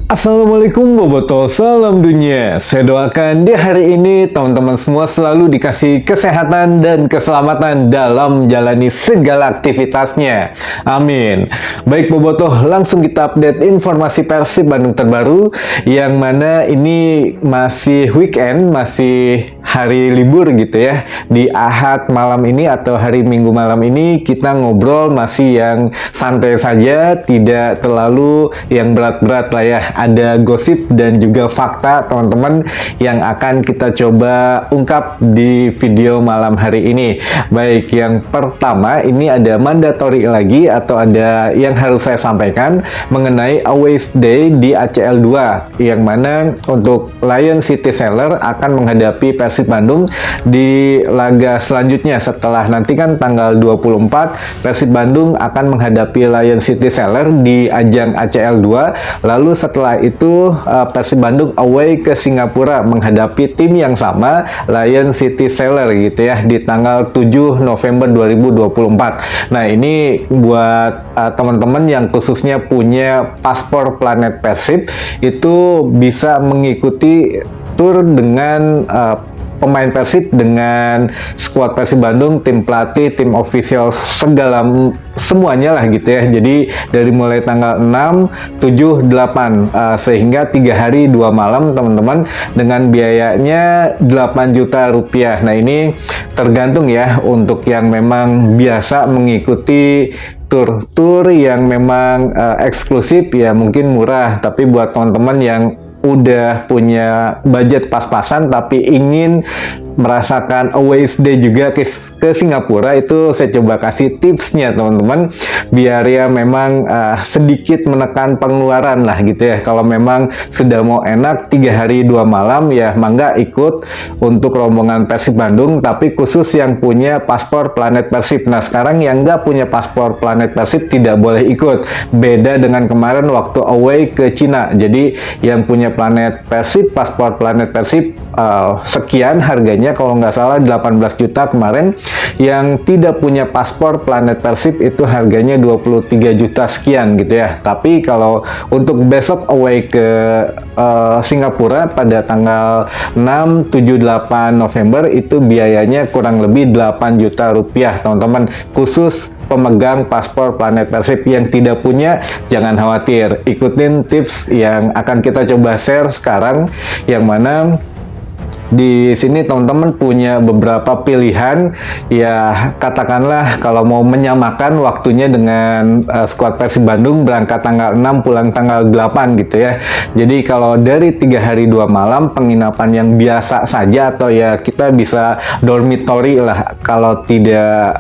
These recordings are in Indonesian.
Assalamualaikum Boboto, salam dunia. Saya doakan di hari ini teman-teman semua selalu dikasih kesehatan dan keselamatan dalam menjalani segala aktivitasnya. Amin. Baik Boboto, langsung kita update informasi Persib Bandung terbaru, yang mana ini masih weekend, masih hari libur gitu ya. Di Ahad malam ini atau hari Minggu malam ini kita ngobrol masih yang santai saja, tidak terlalu yang berat-berat lah ya. Ada gosip dan juga fakta teman-teman yang akan kita coba ungkap di video malam hari ini. Baik, yang pertama ini ada mandatory lagi atau ada yang harus saya sampaikan mengenai away day di ACL 2, yang mana untuk Lion City Sailor akan menghadapi Persib Bandung di laga selanjutnya. Setelah nanti kan tanggal 24 Persib Bandung akan menghadapi Lion City Sailor di ajang ACL 2, lalu setelah itu Persib Bandung away ke Singapura menghadapi tim yang sama, Lion City Sailor gitu ya, di tanggal 7 November 2024. Nah, ini buat teman-teman yang khususnya punya paspor Planet Persib itu bisa mengikuti tur dengan pemain Persib, dengan skuad Persib Bandung, tim pelatih, tim official, segala semuanya lah gitu ya. Jadi dari mulai tanggal 6, 7, 8 sehingga 3 hari 2 malam teman-teman, dengan biayanya 8 juta rupiah. Nah, ini tergantung ya untuk yang memang biasa mengikuti tur-tur yang memang eksklusif ya mungkin murah, tapi buat teman-teman yang udah punya budget pas-pasan tapi ingin merasakan away day juga ke Singapura, itu saya coba kasih tipsnya teman-teman, biar ya memang sedikit menekan pengeluaran lah gitu ya. Kalau memang sudah mau enak 3 hari 2 malam ya mangga ikut untuk rombongan Persib Bandung, tapi khusus yang punya paspor Planet Persib. Nah, sekarang yang nggak punya paspor Planet Persib tidak boleh ikut, beda dengan kemarin waktu away ke Cina. Jadi yang punya Planet Persib, paspor Planet Persib sekian harganya, kalau nggak salah 18 juta kemarin. Yang tidak punya paspor Planet Persib itu harganya 23 juta sekian gitu ya. Tapi kalau untuk besok away ke Singapura pada tanggal 6, 7, 8 November itu biayanya kurang lebih 8 juta rupiah teman-teman, khusus pemegang paspor Planet Persib. Yang tidak punya jangan khawatir, ikutin tips yang akan kita coba share sekarang, yang mana di sini teman-teman punya beberapa pilihan ya. Katakanlah kalau mau menyamakan waktunya dengan skuad Persib Bandung berangkat tanggal 6 pulang tanggal 8 gitu ya. Jadi kalau dari 3 hari 2 malam penginapan yang biasa saja, atau ya kita bisa dormitory lah kalau tidak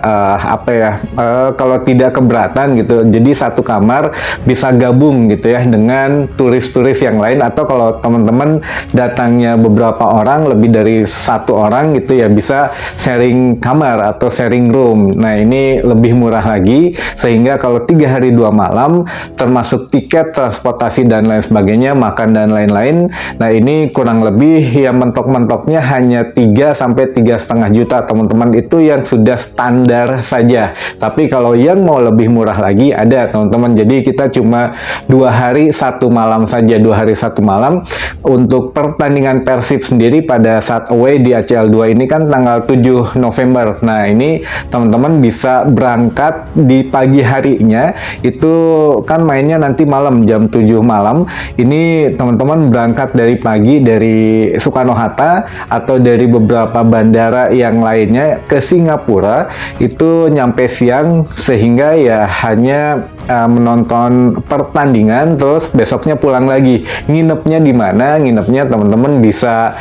kalau tidak keberatan gitu. Jadi satu kamar bisa gabung gitu ya dengan turis-turis yang lain, atau kalau teman-teman datangnya beberapa orang, lebih dari satu orang gitu ya, bisa sharing kamar atau sharing room. Nah, ini lebih murah lagi, sehingga kalau 3 hari 2 malam termasuk tiket, transportasi dan lain sebagainya, makan dan lain-lain, nah ini kurang lebih ya mentok-mentoknya hanya 3 sampai 3,5 juta teman-teman. Itu yang sudah standar saja. Tapi kalau yang mau lebih murah lagi ada teman-teman. Jadi kita cuma 2 hari 1 malam saja, 2 hari 1 malam untuk pertandingan Persib sendiri pada saat away di ACL 2 ini kan tanggal 7 November. Nah, ini teman-teman bisa berangkat di pagi harinya, itu kan mainnya nanti malam jam 7 malam. Ini teman-teman berangkat dari pagi dari Soekarno-Hatta atau dari beberapa bandara yang lainnya ke Singapura, itu nyampe siang, sehingga ya hanya menonton pertandingan terus besoknya pulang lagi. Nginepnya di mana? Nginepnya teman-teman bisa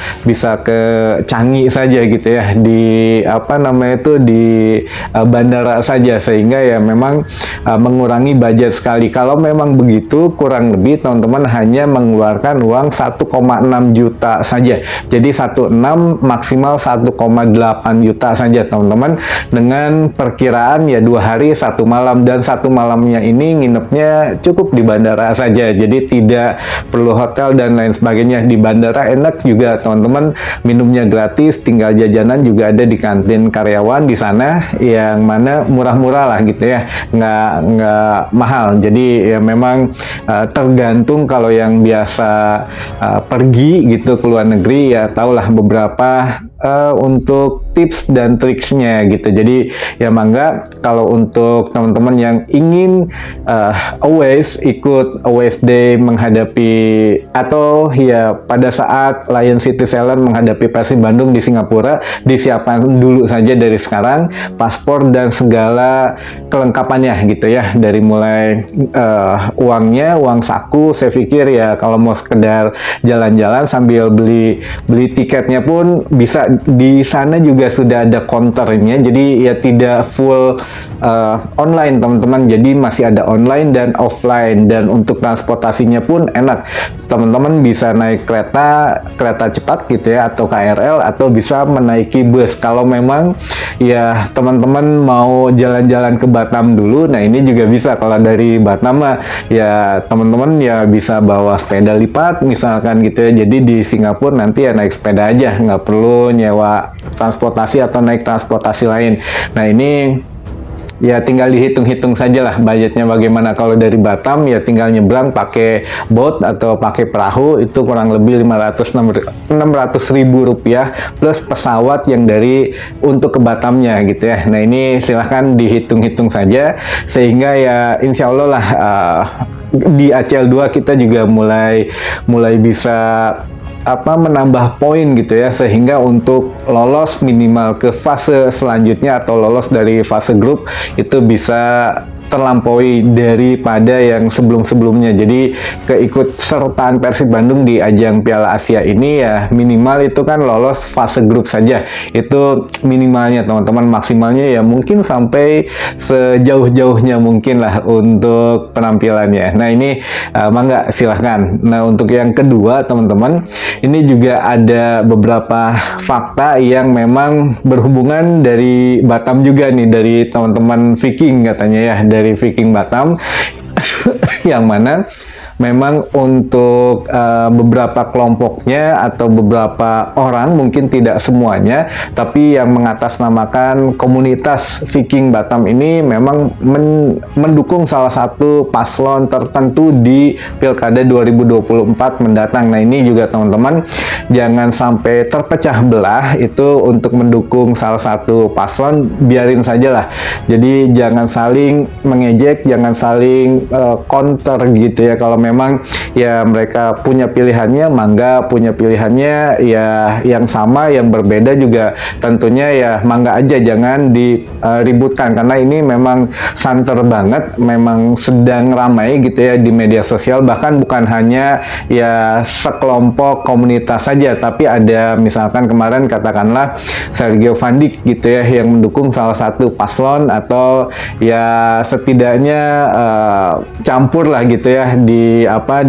ke Changi saja gitu ya, di di bandara saja, sehingga ya memang mengurangi budget sekali. Kalau memang begitu, kurang lebih teman-teman hanya mengeluarkan uang 1,6 juta saja. Jadi 1,6 maksimal 1,8 juta saja teman-teman, dengan perkiraan ya 2 hari 1 malam, dan 1 malamnya ini ini nginepnya cukup di bandara saja, jadi tidak perlu hotel dan lain sebagainya. Di bandara enak juga teman-teman, minumnya gratis, tinggal jajanan juga ada di kantin karyawan di sana, yang mana murah-murah lah gitu ya, nggak mahal. Jadi ya memang tergantung, kalau yang biasa pergi gitu ke luar negeri ya tahulah beberapa untuk tips dan triksnya gitu. Jadi ya mangga, kalau untuk teman-teman yang ingin always ikut Always Day menghadapi, atau ya pada saat Lion City Seller menghadapi Persib Bandung di Singapura, disiapkan dulu saja dari sekarang paspor dan segala kelengkapannya gitu ya, dari mulai uangnya, uang saku. Saya pikir ya kalau mau sekedar jalan-jalan sambil beli tiketnya pun bisa, di sana juga sudah ada counternya, jadi ya tidak full online teman-teman, jadi masih ada online dan offline. Dan untuk transportasinya pun enak, teman-teman bisa naik kereta cepat gitu ya, atau KRL, atau bisa menaiki bus. Kalau memang ya teman-teman mau jalan-jalan ke Batam dulu, nah ini juga bisa. Kalau dari Batam ya teman-teman ya bisa bawa sepeda lipat misalkan gitu ya, jadi di Singapura nanti ya naik sepeda aja, nggak perlu nyewa transportasi atau naik transportasi lain. Nah ini ya tinggal dihitung-hitung saja lah budgetnya bagaimana. Kalau dari Batam ya tinggal nyebrang pakai boat atau pakai perahu, itu kurang lebih 600 ribu rupiah plus pesawat yang dari untuk ke Batamnya gitu ya. Nah ini silahkan dihitung-hitung saja, sehingga ya insya Allah lah di ACL 2 kita juga mulai bisa menambah poin gitu ya, sehingga untuk lolos minimal ke fase selanjutnya atau lolos dari fase grup itu bisa terlampaui daripada yang sebelum-sebelumnya. Jadi keikut sertaan Persib Bandung di ajang Piala Asia ini ya minimal itu kan lolos fase grup saja, itu minimalnya teman-teman. Maksimalnya ya mungkin sampai sejauh-jauhnya mungkin lah untuk penampilannya. Nah ini mangga silahkan. Nah untuk yang kedua teman-teman, ini juga ada beberapa fakta yang memang berhubungan dari Batam juga nih, dari teman-teman Viking katanya ya, dari Viking Batam yang mana memang untuk beberapa kelompoknya atau beberapa orang, mungkin tidak semuanya, tapi yang mengatasnamakan komunitas Viking Batam ini memang mendukung salah satu paslon tertentu di Pilkada 2024 mendatang. Nah ini juga teman-teman jangan sampai terpecah belah itu untuk mendukung salah satu paslon, biarin saja lah. Jadi jangan saling mengejek, jangan saling counter gitu ya. Kalau memang ya mereka punya pilihannya, mangga punya pilihannya ya yang sama, yang berbeda juga tentunya ya mangga aja, jangan diributkan, karena ini memang santer banget, memang sedang ramai gitu ya di media sosial. Bahkan bukan hanya ya sekelompok komunitas saja, tapi ada misalkan kemarin katakanlah Sergio Van Dijk gitu ya, yang mendukung salah satu paslon, atau ya setidaknya campur lah gitu ya di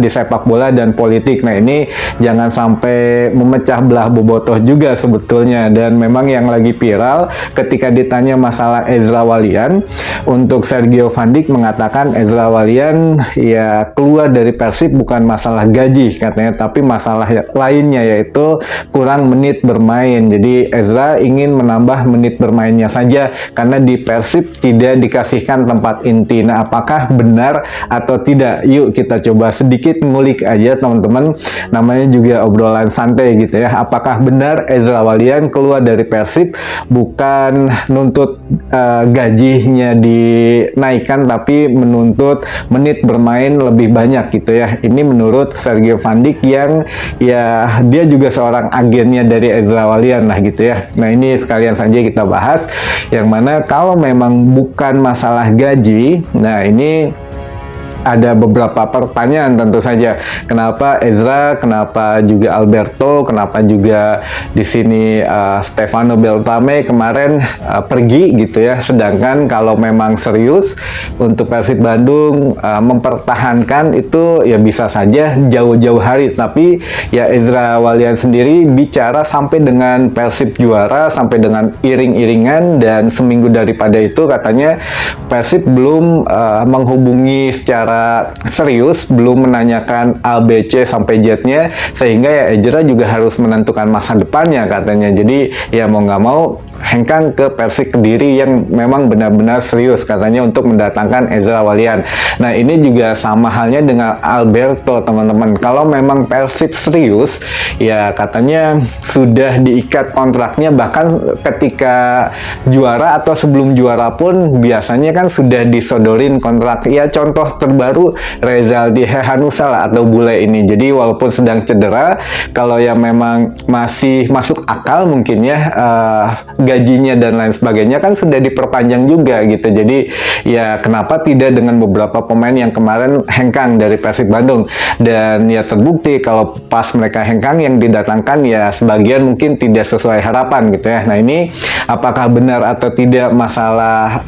sepak bola dan politik. Nah ini jangan sampai memecah belah bobotoh juga sebetulnya. Dan memang yang lagi viral ketika ditanya masalah Ezra Walian, untuk Sergio Van Dijk mengatakan Ezra Walian ya keluar dari Persib bukan masalah gaji katanya, tapi masalah lainnya, yaitu kurang menit bermain. Jadi Ezra ingin menambah menit bermainnya saja, karena di Persib tidak dikasihkan tempat inti. Nah apakah benar atau tidak? Yuk kita coba sedikit ngulik aja teman-teman, namanya juga obrolan santai gitu ya. Apakah benar Ezra Walian keluar dari Persib bukan nuntut gajinya dinaikkan, tapi menuntut menit bermain lebih banyak gitu ya? Ini menurut Sergio Van Dijk yang ya dia juga seorang agennya dari Ezra Walian lah gitu ya. Nah ini sekalian saja kita bahas, yang mana kalau memang bukan masalah gaji, nah ini ada beberapa pertanyaan tentu saja. Kenapa Ezra, kenapa juga Alberto, kenapa juga di sini Stefano Beltrame kemarin pergi gitu ya. Sedangkan kalau memang serius untuk Persib Bandung mempertahankan itu ya bisa saja jauh-jauh hari. Tapi ya Ezra Walian sendiri bicara sampai dengan Persib juara, sampai dengan iring-iringan, dan seminggu daripada itu katanya Persib belum menghubungi secara serius, belum menanyakan A, B, C sampai Z-nya, sehingga ya Ezra juga harus menentukan masa depannya katanya. Jadi ya mau nggak mau hengkang ke Persik Kediri yang memang benar-benar serius katanya untuk mendatangkan Ezra Walian. Nah ini juga sama halnya dengan Alberto teman-teman. Kalau memang Persib serius ya katanya sudah diikat kontraknya, bahkan ketika juara atau sebelum juara pun biasanya kan sudah disodorin kontrak. Ya contoh terbaru Rezaldi Hehanusa lah, atau bule ini. Jadi walaupun sedang cedera, kalau yang memang masih masuk akal mungkin ya gajinya dan lain sebagainya kan sudah diperpanjang juga gitu. Jadi ya kenapa tidak dengan beberapa pemain yang kemarin hengkang dari Persib Bandung, dan ya terbukti kalau pas mereka hengkang yang didatangkan ya sebagian mungkin tidak sesuai harapan gitu ya. Nah ini apakah benar atau tidak masalah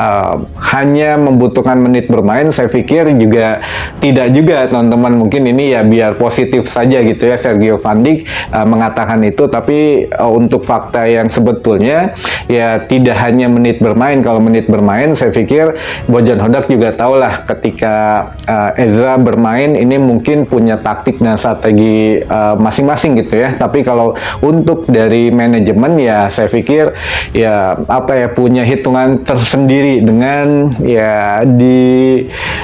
hanya membutuhkan menit bermain, saya pikir juga tidak juga teman-teman. Mungkin ini ya biar positif saja gitu ya Sergio Van Dijk mengatakan itu, tapi untuk fakta yang sebetulnya ya tidak hanya menit bermain. Kalau menit bermain saya pikir Bojan Hodak juga tahulah ketika Ezra bermain ini mungkin punya taktik dan strategi masing-masing gitu ya. Tapi kalau untuk dari manajemen ya saya pikir ya punya hitungan tersendiri dengan ya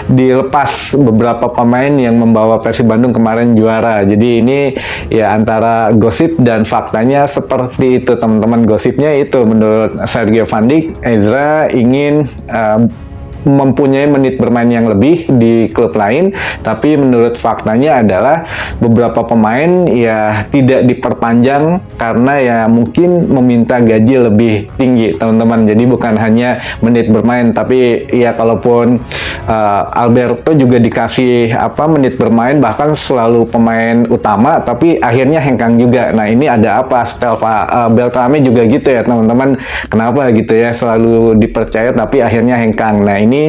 dilepas beberapa pemain yang membawa Persib Bandung kemarin juara. Jadi ini ya antara gosip dan faktanya seperti itu teman-teman. Gosipnya itu menurut Sergio Van Dijk, Ezra ingin mempunyai menit bermain yang lebih di klub lain, tapi menurut faktanya adalah beberapa pemain ya tidak diperpanjang karena ya mungkin meminta gaji lebih tinggi teman-teman. Jadi bukan hanya menit bermain, tapi ya kalaupun Alberto juga dikasih menit bermain, bahkan selalu pemain utama, tapi akhirnya hengkang juga. Nah ini ada apa? Beltrame juga gitu ya teman-teman, kenapa gitu ya selalu dipercaya tapi akhirnya hengkang. Nah ini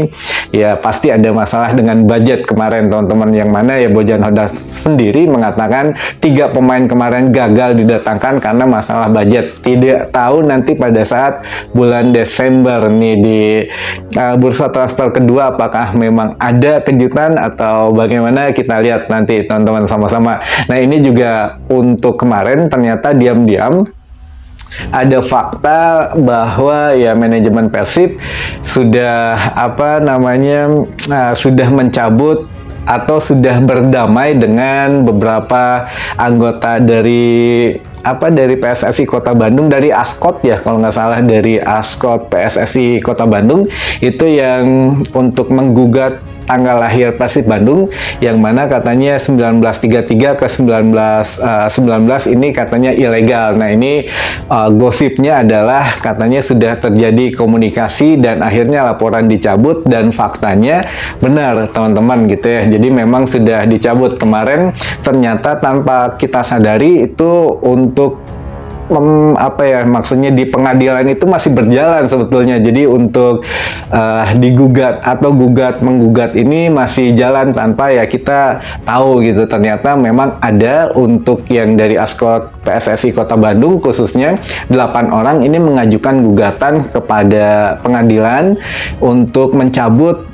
ya pasti ada masalah dengan budget kemarin teman-teman, yang mana ya Bojan Hodak sendiri mengatakan 3 pemain kemarin gagal didatangkan karena masalah budget. Tidak tahu nanti pada saat bulan Desember nih di bursa transfer kedua apakah memang ada kejutan atau bagaimana, kita lihat nanti teman-teman sama-sama. Nah ini juga untuk kemarin ternyata diam-diam ada fakta bahwa ya manajemen Persib sudah sudah mencabut atau sudah berdamai dengan beberapa anggota dari PSSI Kota Bandung, dari Askot ya kalau nggak salah, dari Askot PSSI Kota Bandung itu yang untuk menggugat tanggal lahir Persib Bandung, yang mana katanya 1933 ke 1919 ini katanya ilegal. Nah ini gosipnya adalah katanya sudah terjadi komunikasi dan akhirnya laporan dicabut, dan faktanya benar teman-teman gitu ya. Jadi memang sudah dicabut kemarin, ternyata tanpa kita sadari itu untuk maksudnya di pengadilan itu masih berjalan sebetulnya. Jadi untuk digugat atau menggugat ini masih jalan tanpa ya kita tahu gitu. Ternyata memang ada untuk yang dari Askot PSSI Kota Bandung khususnya 8 orang ini mengajukan gugatan kepada pengadilan untuk mencabut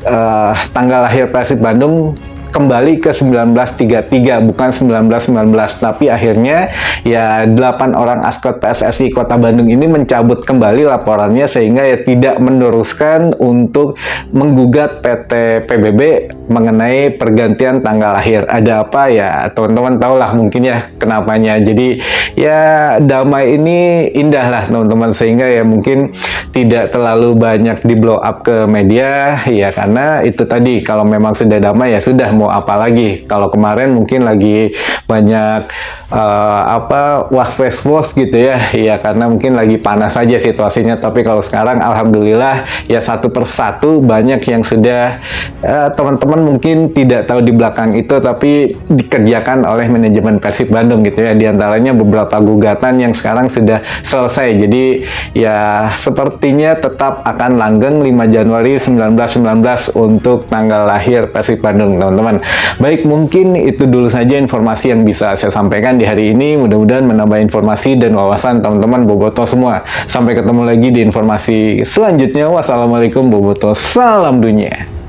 tanggal lahir Persib Bandung kembali ke 1933 bukan 1919, tapi akhirnya ya 8 orang Askot PSSI Kota Bandung ini mencabut kembali laporannya sehingga ya tidak meneruskan untuk menggugat PT PBB mengenai pergantian tanggal lahir. Ada apa ya teman-teman tahulah mungkin ya kenapanya. Jadi ya damai ini indah lah teman-teman, sehingga ya mungkin tidak terlalu banyak di blow up ke media ya, karena itu tadi kalau memang sudah damai ya sudah, mau apa lagi. Kalau kemarin mungkin lagi banyak was-was gitu ya, ya karena mungkin lagi panas saja situasinya. Tapi kalau sekarang alhamdulillah ya satu persatu banyak yang sudah teman-teman mungkin tidak tahu di belakang itu, tapi dikerjakan oleh manajemen Persib Bandung gitu ya. Di antaranya beberapa gugatan yang sekarang sudah selesai. Jadi ya sepertinya tetap akan langgeng 5 Januari 1919 untuk tanggal lahir Persib Bandung, teman-teman. Baik, mungkin itu dulu saja informasi yang bisa saya sampaikan di hari ini. Mudah-mudahan menambah informasi dan wawasan teman-teman Boboto semua. Sampai ketemu lagi di informasi selanjutnya. Wassalamualaikum Boboto, salam dunia.